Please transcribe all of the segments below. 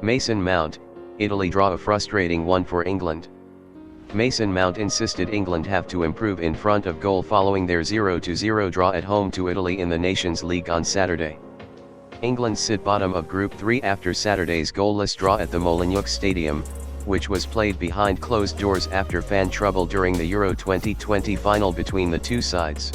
Mason Mount, Italy draw a frustrating one for England. Mason Mount insisted England have to improve in front of goal following their 0-0 draw at home to Italy in the Nations League on Saturday. England sit bottom of Group 3 after Saturday's goalless draw at the Molineux Stadium, which was played behind closed doors after fan trouble during the Euro 2020 final between the two sides.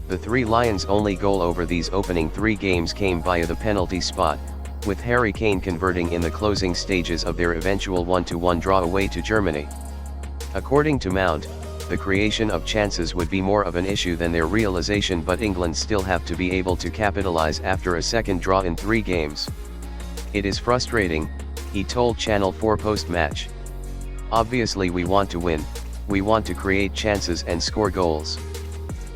The Three Lions' only goal over these opening 3 games came via the penalty spot, with Harry Kane converting in the closing stages of their eventual 1-1 draw away to Germany. According to Mount, the creation of chances would be more of an issue than their realization, but England still have to be able to capitalize after a second draw in 3 games. "It is frustrating," he told Channel 4 post-match. "Obviously we want to win, we want to create chances and score goals.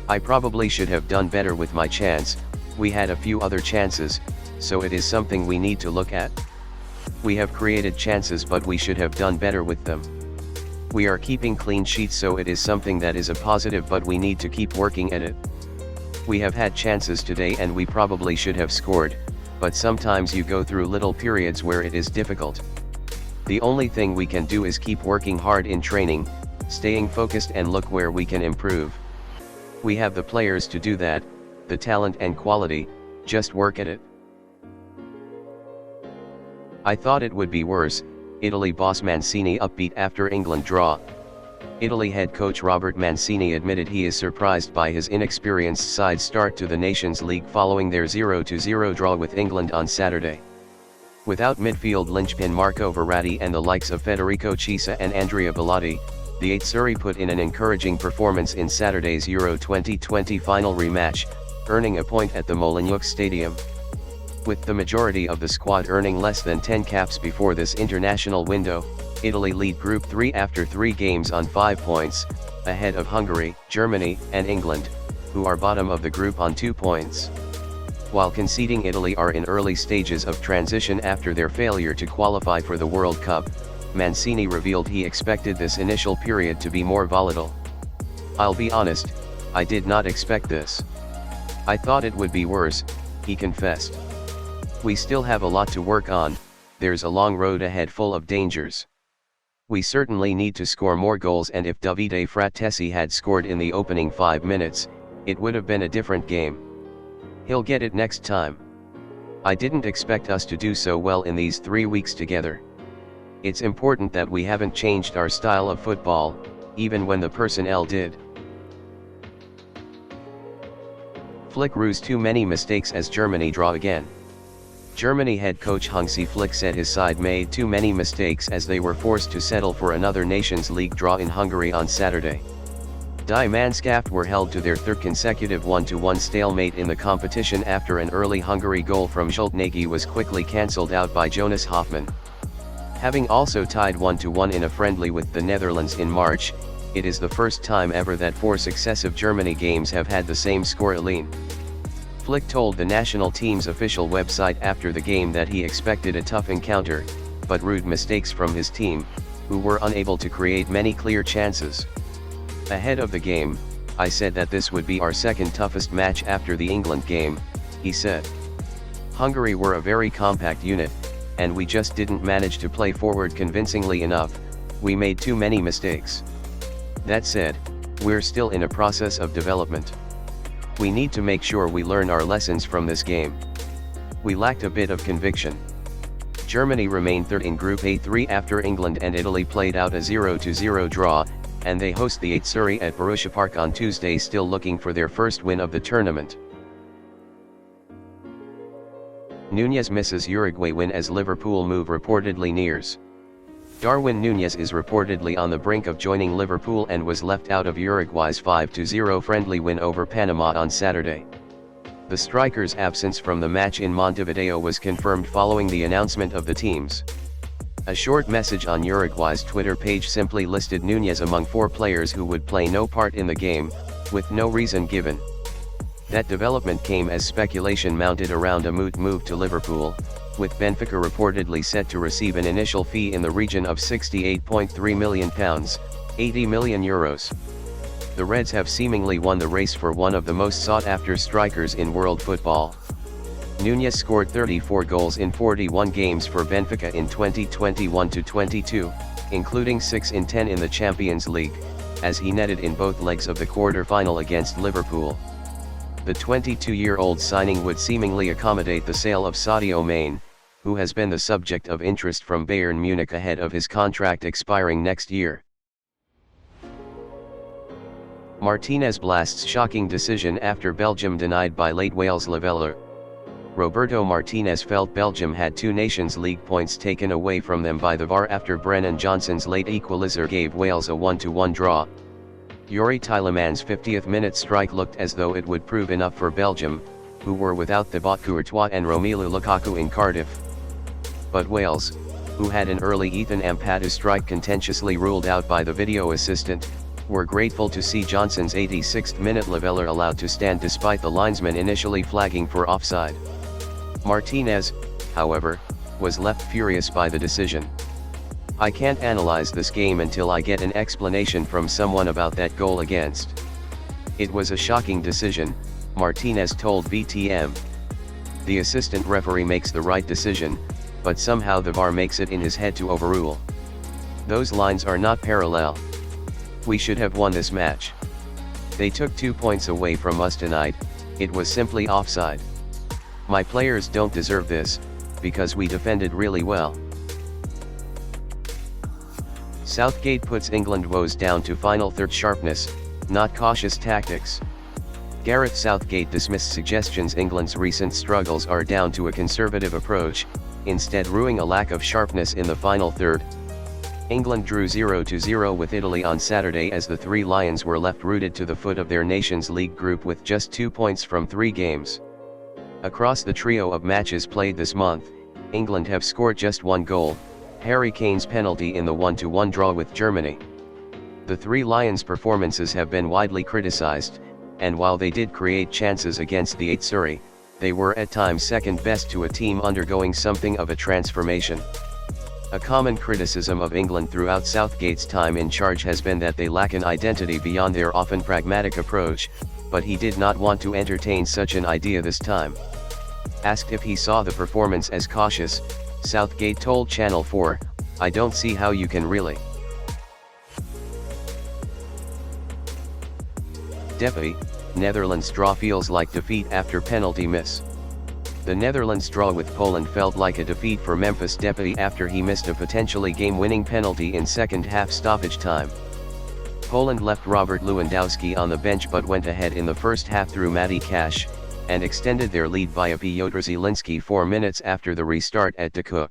I probably should have done better with my chance, we had a few other chances, so it is something we need to look at. We have created chances but we should have done better with them. We are keeping clean sheets, so it is something that is a positive, but we need to keep working at it. We have had chances today and we probably should have scored, but sometimes you go through little periods where it is difficult. The only thing we can do is keep working hard in training, staying focused and look where we can improve. We have the players to do that, the talent and quality, just work at it." "I thought it would be worse," Italy boss Mancini upbeat after England draw. Italy head coach Roberto Mancini admitted he is surprised by his inexperienced side's start to the Nations League following their 0-0 draw with England on Saturday. Without midfield linchpin Marco Verratti and the likes of Federico Chiesa and Andrea Bellotti, the Azzurri put in an encouraging performance in Saturday's Euro 2020 final rematch, earning a point at the Molineux Stadium. With the majority of the squad earning less than 10 caps before this international window, Italy lead Group 3 after 3 games on 5 points, ahead of Hungary, Germany, and England, who are bottom of the group on 2 points. While conceding, Italy are in early stages of transition after their failure to qualify for the World Cup. Mancini revealed he expected this initial period to be more volatile. "I'll be honest, I did not expect this. I thought it would be worse," he confessed. "We still have a lot to work on, there's a long road ahead full of dangers. We certainly need to score more goals, and if Davide Frattesi had scored in the opening 5 minutes, it would have been a different game. He'll get it next time. I didn't expect us to do so well in these 3 weeks together. It's important that we haven't changed our style of football, even when the personnel did." Flick rues too many mistakes as Germany draw again. Germany head coach Hansi Flick said his side made too many mistakes as they were forced to settle for another Nations League draw in Hungary on Saturday. Die Mannschaft were held to their 3rd consecutive 1-1 stalemate in the competition after an early Hungary goal from Schultnagge was quickly cancelled out by Jonas Hoffmann. Having also tied 1-1 in a friendly with the Netherlands in March, it is the first time ever that 4 successive Germany games have had the same scoreline. Flick told the national team's official website after the game that he expected a tough encounter, but rude mistakes from his team, who were unable to create many clear chances. "Ahead of the game, I said that this would be our second toughest match after the England game," he said. "Hungary were a very compact unit, and we just didn't manage to play forward convincingly enough, we made too many mistakes. That said, we're still in a process of development. We need to make sure we learn our lessons from this game. We lacked a bit of conviction." Germany remained 3rd in Group A3 after England and Italy played out a 0-0 draw, and they host the Azzurri at Borussia Park on Tuesday, still looking for their first win of the tournament. Nunez misses Uruguay win as Liverpool move reportedly nears. Darwin Nunez is reportedly on the brink of joining Liverpool and was left out of Uruguay's 5-0 friendly win over Panama on Saturday. The striker's absence from the match in Montevideo was confirmed following the announcement of the teams. A short message on Uruguay's Twitter page simply listed Nunez among 4 players who would play no part in the game, with no reason given. That development came as speculation mounted around a moot move to Liverpool, with Benfica reportedly set to receive an initial fee in the region of £68.3 million, €80 million. The Reds have seemingly won the race for one of the most sought-after strikers in world football. Nunez scored 34 goals in 41 games for Benfica in 2021-22, including 6 in 10 in the Champions League, as he netted in both legs of the quarter-final against Liverpool. The 22-year-old signing would seemingly accommodate the sale of Sadio Mane, who has been the subject of interest from Bayern Munich ahead of his contract expiring next year. Martinez blasts shocking decision after Belgium denied by late Wales leveller. Roberto Martinez felt Belgium had 2 Nations League points taken away from them by the VAR after Brennan Johnson's late equaliser gave Wales a 1-1 draw. Youri Tielemans' 50th minute strike looked as though it would prove enough for Belgium, who were without Thibaut Courtois and Romelu Lukaku in Cardiff. But Wales, who had an early Ethan Ampadu strike contentiously ruled out by the video assistant, were grateful to see Johnson's 86th minute leveller allowed to stand despite the linesman initially flagging for offside. Martinez, however, was left furious by the decision. "I can't analyze this game until I get an explanation from someone about that goal against. It was a shocking decision," Martinez told VTM. "The assistant referee makes the right decision, but somehow the VAR makes it in his head to overrule. Those lines are not parallel. We should have won this match. They took 2 points away from us tonight, it was simply offside. My players don't deserve this, because we defended really well." Southgate puts England woes down to final third sharpness, not cautious tactics. Gareth Southgate dismissed suggestions England's recent struggles are down to a conservative approach, instead ruing a lack of sharpness in the final third. England drew 0-0 with Italy on Saturday as the Three Lions were left rooted to the foot of their Nations League group with just 2 points from 3 games. Across the trio of matches played this month, England have scored just 1 goal, Harry Kane's penalty in the 1-1 draw with Germany. The Three Lions' performances have been widely criticized, and while they did create chances against the Azzurri, they were at times second best to a team undergoing something of a transformation. A common criticism of England throughout Southgate's time in charge has been that they lack an identity beyond their often pragmatic approach, but he did not want to entertain such an idea this time. Asked if he saw the performance as cautious, Southgate told Channel 4, "I don't see how you can really." Depay, Netherlands draw feels like defeat after penalty miss. The Netherlands draw with Poland felt like a defeat for Memphis Depay after he missed a potentially game-winning penalty in second-half stoppage time. Poland left Robert Lewandowski on the bench but went ahead in the first half through Matty Cash, and extended their lead via Piotr Zielinski 4 minutes after the restart at De Kuip.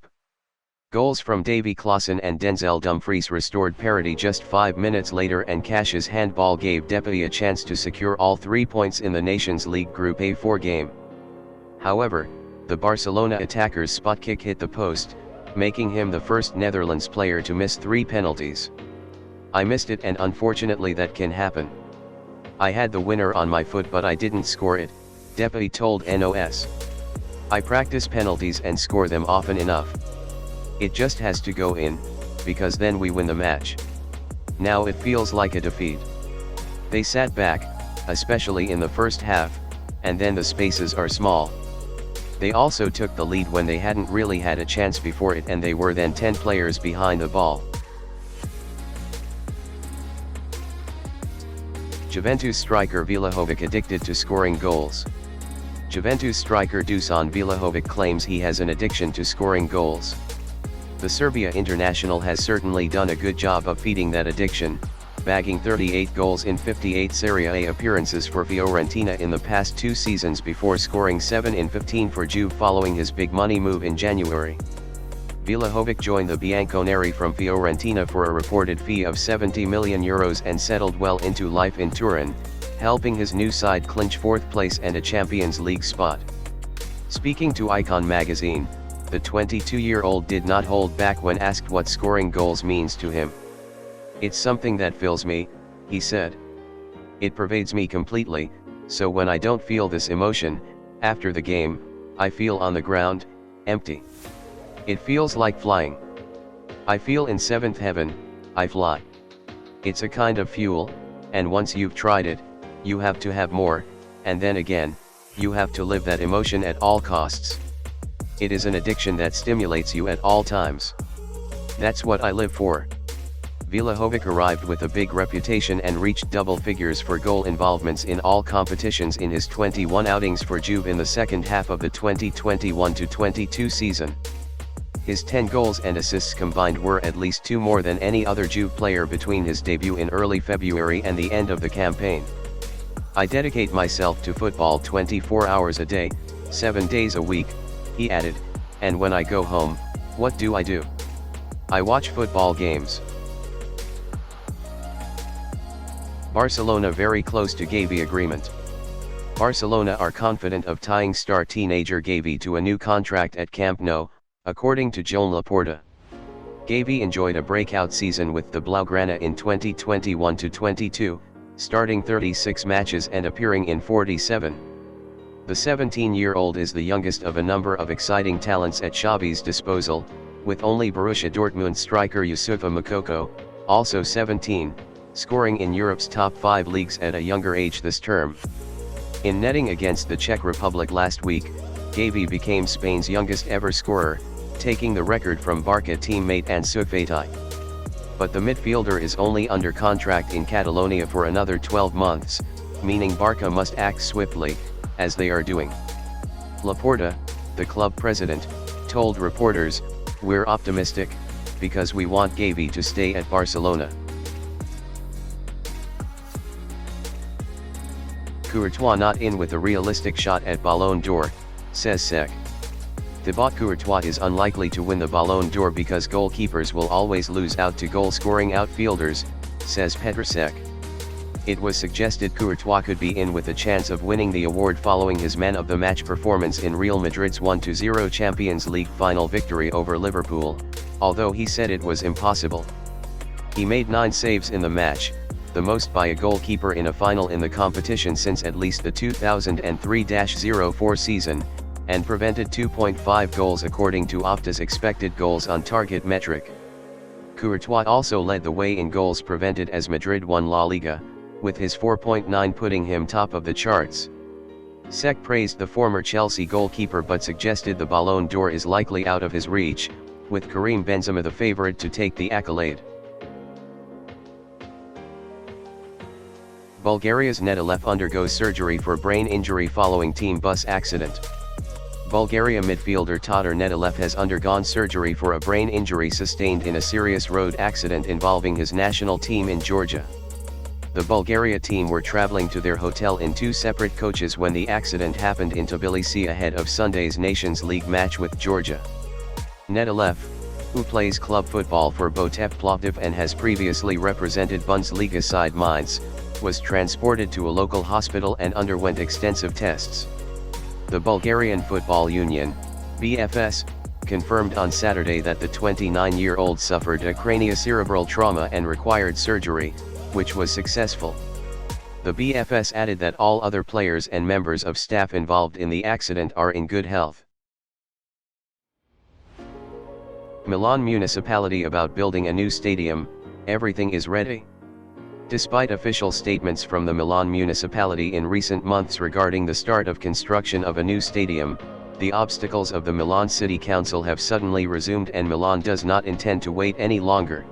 Goals from Davy Klaassen and Denzel Dumfries restored parity just 5 minutes later, and Cash's handball gave Depay a chance to secure all 3 points in the Nations League Group A4 game. However, the Barcelona attacker's spot kick hit the post, making him the first Netherlands player to miss 3 penalties. "I missed it, and unfortunately that can happen. I had the winner on my foot but I didn't score it," Depay told NOS. "I practice penalties and score them often enough. It just has to go in, because then we win the match. Now it feels like a defeat. They sat back, especially in the first half, and then the spaces are small. They also took the lead when they hadn't really had a chance before it, and they were then 10 players behind the ball." Juventus striker Villahovic addicted to scoring goals. Juventus striker Dusan Vlahovic claims he has an addiction to scoring goals. The Serbia international has certainly done a good job of feeding that addiction, bagging 38 goals in 58 Serie A appearances for Fiorentina in the past 2 seasons before scoring 7 in 15 for Juve following his big money move in January. Villahovic joined the Bianconeri from Fiorentina for a reported fee of €70 million and settled well into life in Turin, helping his new side clinch 4th place and a Champions League spot. Speaking to Icon magazine, the 22-year-old did not hold back when asked what scoring goals means to him. "It's something that fills me," he said. "It pervades me completely, so when I don't feel this emotion, after the game, I feel on the ground, empty. It feels like flying. I feel in 7th heaven, I fly. It's a kind of fuel, and once you've tried it, you have to have more, and then again," you have to live that emotion at all costs. It is an addiction that stimulates you at all times. That's what I live for. Villahovic arrived with a big reputation and reached double figures for goal involvements in all competitions in his 21 outings for Juve in the second half of the 2021-22 season. His 10 goals and assists combined were at least 2 more than any other Juve player between his debut in early February and the end of the campaign. I dedicate myself to football 24 hours a day, 7 days a week, he added, and when I go home, what do? I watch football games. Barcelona very close to Gaby agreement. Barcelona are confident of tying star teenager Gaby to a new contract at Camp Nou, according to Joan Laporta. Gaby enjoyed a breakout season with the Blaugrana in 2021-22, starting 36 matches and appearing in 47. The 17-year-old is the youngest of a number of exciting talents at Xavi's disposal, with only Borussia Dortmund striker Youssoufa Moukoko, also 17, scoring in Europe's top 5 leagues at a younger age this term. In netting against the Czech Republic last week, Gaby became Spain's youngest ever scorer, taking the record from Barca teammate Ansu Fati. But the midfielder is only under contract in Catalonia for another 12 months, meaning Barca must act swiftly, as they are doing. Laporta, the club president, told reporters, "We're optimistic, because we want Gaby to stay at Barcelona." Courtois not in with a realistic shot at Ballon d'Or, says Cech. Thibaut Courtois is unlikely to win the Ballon d'Or because goalkeepers will always lose out to goal-scoring outfielders, says Petr Cech. It was suggested Courtois could be in with a chance of winning the award following his man-of-the-match performance in Real Madrid's 1-0 Champions League final victory over Liverpool, although he said it was impossible. He made 9 saves in the match, the most by a goalkeeper in a final in the competition since at least the 2003-04 season, and prevented 2.5 goals according to Opta's expected goals on target metric. Courtois also led the way in goals prevented as Madrid won La Liga, with his 4.9 putting him top of the charts. Cech praised the former Chelsea goalkeeper but suggested the Ballon d'Or is likely out of his reach, with Karim Benzema the favourite to take the accolade. Bulgaria's Nedelev undergoes surgery for brain injury following team bus accident. Bulgaria midfielder Todor Nedelev has undergone surgery for a brain injury sustained in a serious road accident involving his national team in Georgia. The Bulgaria team were traveling to their hotel in 2 separate coaches when the accident happened in Tbilisi ahead of Sunday's Nations League match with Georgia. Nedelev, who plays club football for Botep Plovdiv and has previously represented Bundesliga side Mainz, was transported to a local hospital and underwent extensive tests. The Bulgarian Football Union, BFS, confirmed on Saturday that the 29-year-old suffered a craniocerebral trauma and required surgery, which was successful. The BFS added that all other players and members of staff involved in the accident are in good health. Milan Municipality about building a new stadium, everything is ready. Despite official statements from the Milan Municipality in recent months regarding the start of construction of a new stadium, the obstacles of the Milan City Council have suddenly resumed and Milan does not intend to wait any longer.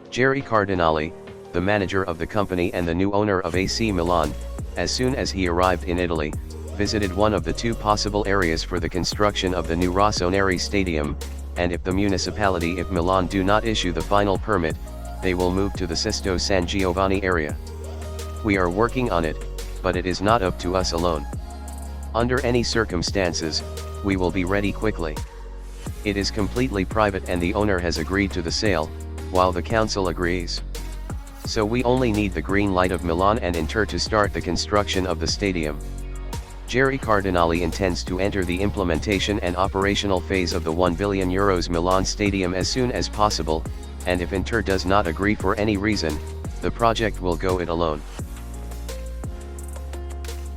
Jerry Cardinali, the manager of the company and the new owner of AC Milan, as soon as he arrived in Italy, visited one of the 2 possible areas for the construction of the new Rossoneri Stadium, and if Milan do not issue the final permit, they will move to the Sesto San Giovanni area. We are working on it, but it is not up to us alone. Under any circumstances, we will be ready quickly. It is completely private and the owner has agreed to the sale, while the council agrees. So we only need the green light of Milan and Inter to start the construction of the stadium. Jerry Cardinali intends to enter the implementation and operational phase of the €1 billion Milan Stadium as soon as possible, and if Inter does not agree for any reason, the project will go it alone.